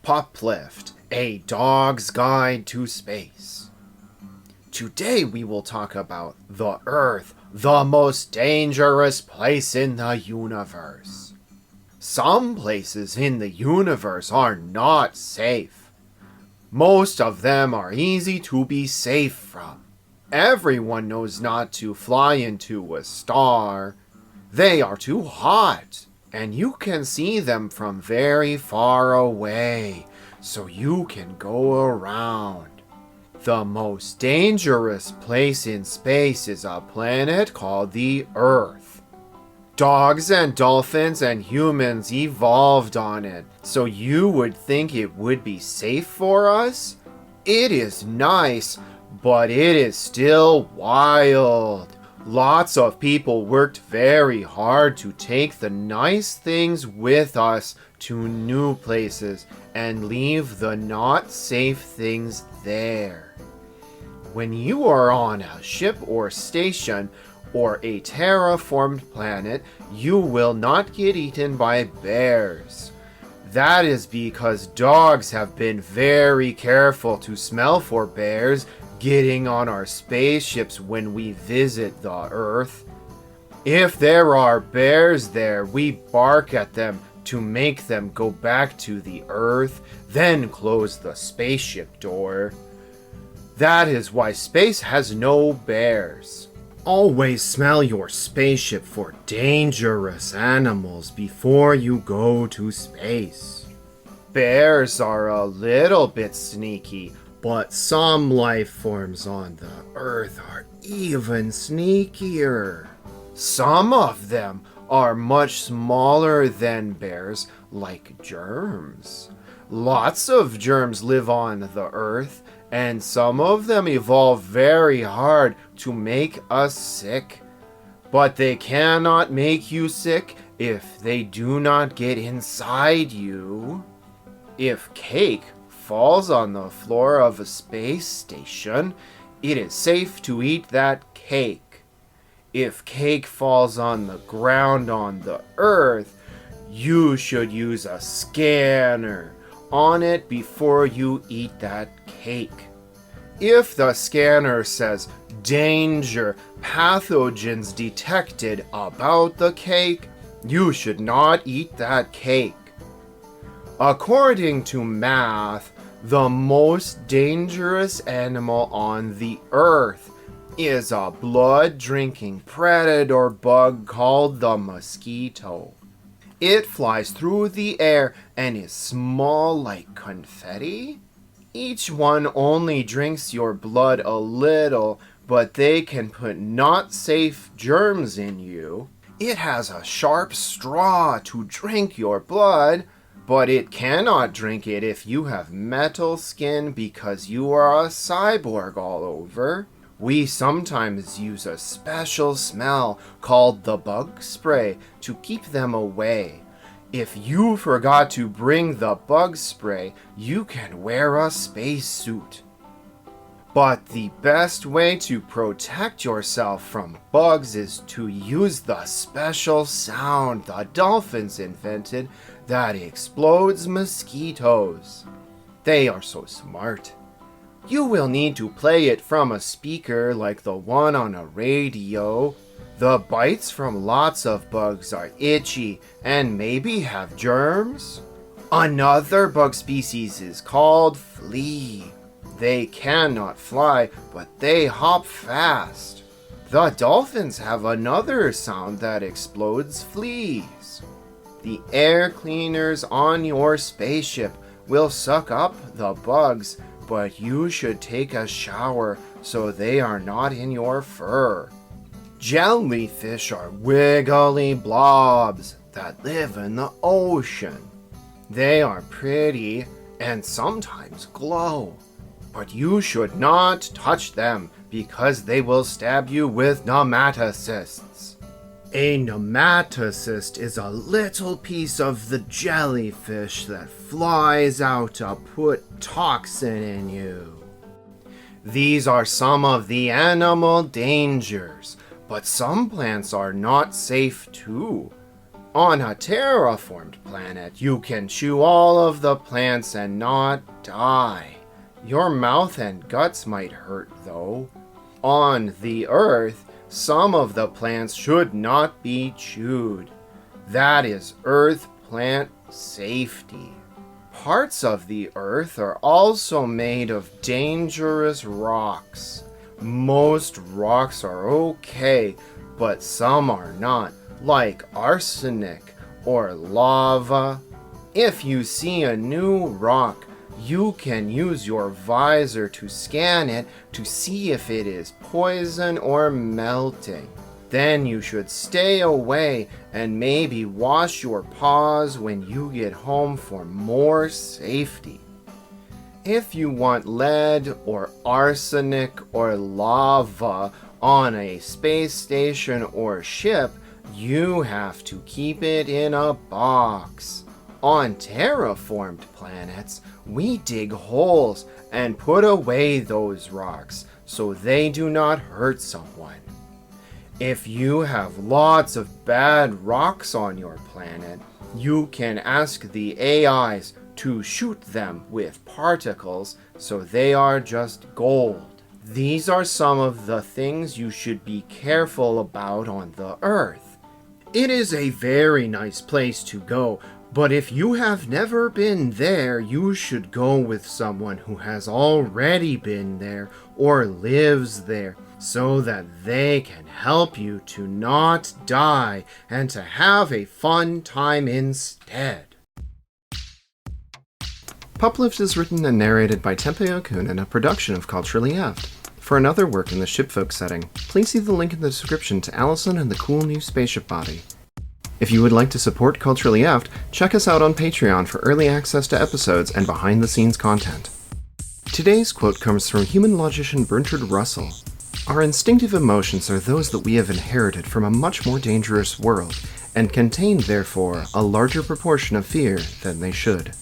Puplift, a dog's guide to space. Today we will talk about the Earth, the most dangerous place in the universe. Some places in the universe are not safe. Most of them are easy to be safe from. Everyone knows not to fly into a star. They are too hot, and you can see them from very far away, so you can go around. The most dangerous place in space is a planet called the Earth. Dogs and dolphins and humans evolved on it, so you would think it would be safe for us? It is nice, but it is still wild. Lots of people worked very hard to take the nice things with us to new places and leave the not safe things there. When you are on a ship or station or a terraformed planet, you will not get eaten by bears. That is because dogs have been very careful to smell for bears getting on our spaceships when we visit the Earth. If there are bears there, we bark at them to make them go back to the Earth, then close the spaceship door. That is why space has no bears. Always smell your spaceship for dangerous animals before you go to space. Bears are a little bit sneaky, but some life forms on the Earth are even sneakier. Some of them are much smaller than bears, like germs. Lots of germs live on the Earth, and some of them evolve very hard to make us sick. But they cannot make you sick if they do not get inside you. If cake falls on the floor of a space station, it is safe to eat that cake. If cake falls on the ground on the Earth, you should use a scanner on it before you eat that cake. If the scanner says danger, pathogens detected about the cake, you should not eat that cake. According to math, the most dangerous animal on the Earth is a blood-drinking predator bug called the mosquito. It flies through the air and is small like confetti. Each one only drinks your blood a little, but they can put not safe germs in you. It has a sharp straw to drink your blood, but it cannot drink it if you have metal skin because you are a cyborg all over. We sometimes use a special smell called the bug spray to keep them away. If you forgot to bring the bug spray, you can wear a spacesuit. But the best way to protect yourself from bugs is to use the special sound the dolphins invented that explodes mosquitoes. They are so smart. You will need to play it from a speaker like the one on a radio. The bites from lots of bugs are itchy and maybe have germs. Another bug species is called flea. They cannot fly, but they hop fast. The dolphins have another sound that explodes fleas. The air cleaners on your spaceship will suck up the bugs, but you should take a shower so they are not in your fur. Jellyfish are wiggly blobs that live in the ocean. They are pretty and sometimes glow, but you should not touch them because they will stab you with nematocysts. A nematocyst is a little piece of the jellyfish that flies out to put toxin in you. These are some of the animal dangers, but some plants are not safe too. On a terraformed planet, you can chew all of the plants and not die. Your mouth and guts might hurt, though. On the Earth, some of the plants should not be chewed. That is Earth plant safety. Parts of the Earth are also made of dangerous rocks. Most rocks are okay, but some are not, like arsenic or lava. If you see a new rock, you can use your visor to scan it to see if it is poison or melting. Then you should stay away and maybe wash your paws when you get home for more safety. If you want lead or arsenic or lava on a space station or ship, you have to keep it in a box. On terraformed planets, we dig holes and put away those rocks so they do not hurt someone. If you have lots of bad rocks on your planet, you can ask the AIs to shoot them with particles so they are just gold. These are some of the things you should be careful about on the Earth. It is a very nice place to go, but if you have never been there, you should go with someone who has already been there or lives there, so that they can help you to not die and to have a fun time instead. Puplift is written and narrated by Tempe and a production of Culturally Apt. For another work in the shipfolk setting, please see the link in the description to Allison and the cool new spaceship body. If you would like to support Culturally Apt, check us out on Patreon for early access to episodes and behind-the-scenes content. Today's quote comes from human logician Bertrand Russell. Our instinctive emotions are those that we have inherited from a much more dangerous world, and contain, therefore, a larger proportion of fear than they should.